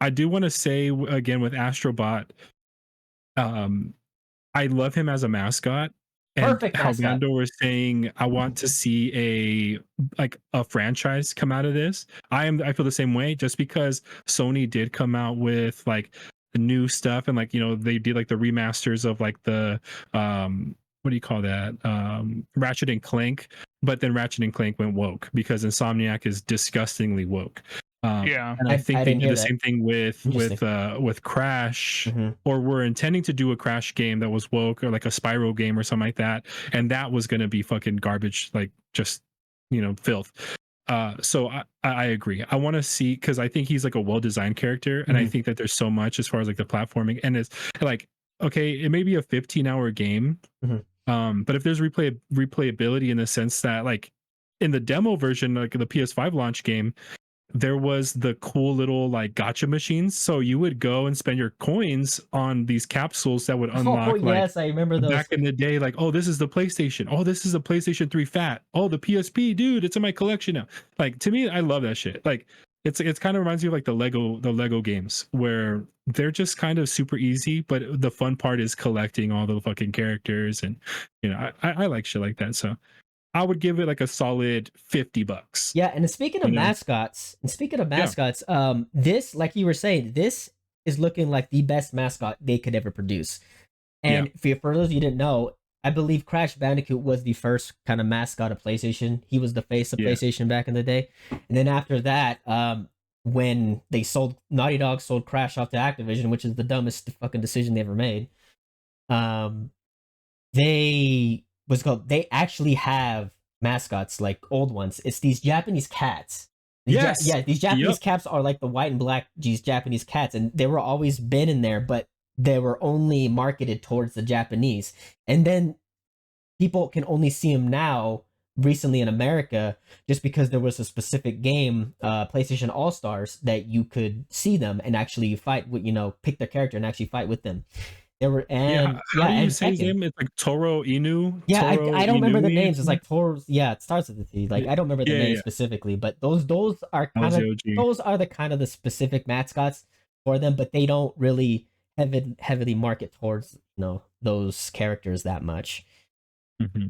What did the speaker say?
I do want to say again with Astrobot, um, I love him as a mascot, and Perfect how mascot. Vando was saying, I want to see a franchise come out of this. I feel the same way, just because Sony did come out with like the new stuff, and like, you know, they did like the remasters of like the what do you call that? Ratchet and Clank, but then Ratchet and Clank went woke because Insomniac is disgustingly woke. Yeah. And I think I they didn't did hear the that. same thing with Interesting. Crash, Hmm. or were intending to do a Crash game that was woke, or like a Spyro game or something like that, and that was going to be fucking garbage, like just, you know, filth. So I agree. I want to see, because I think he's like a well designed character, and I Hmm. think that there's so much as far as like the platforming, and it's like, okay, it may be a 15-hour game, Hmm. but if there's replayability in the sense that like in the demo version, like the PS5 launch game, there was the cool little like gotcha machines. So you would go and spend your coins on these capsules that would Oh unlock like yes, I remember back those. in the day, like, oh, this is the PlayStation. Oh, this is a PlayStation 3 Fat. Oh, the PSP, dude, it's in my collection now. Like, to me, I love that shit. Like, it's kind of reminds me of like the Lego games, where they're just kind of super easy, but the fun part is collecting all the fucking characters, and you know, I like shit like that. So I would give it like a solid $50. Yeah, and speaking of You know? mascots, Yeah. this, like you were saying, this is looking like the best mascot they could ever produce. Yeah. And for those of you who didn't know, I believe Crash Bandicoot was the first kind of mascot of PlayStation. He was the face of Yeah. PlayStation back in the day. And then after that, when they sold Naughty Dog sold Crash off to Activision, which is the dumbest fucking decision they ever made. Um, they actually have mascots like old ones. It's these Japanese cats. Yes. These Japanese Yep. cats are like the white and black these Japanese cats, and they were always been in there, but they were only marketed towards the Japanese. And then people can only see them now recently in America just because there was a specific game, PlayStation All Stars, that you could see them and actually fight with, pick their character and actually fight with them. There were Yeah. How do you and say his Tekken. name? It's like Toro Inu, Yeah, Toro I don't remember the Inui or names. It's something. like Toro's. Yeah, it starts with the T. Like Yeah, I don't remember the yeah, names yeah. specifically, but those are That kind was of the OG. those are the kind of the specific mascots for them, but they don't really heavily market towards those characters that much. Mhm.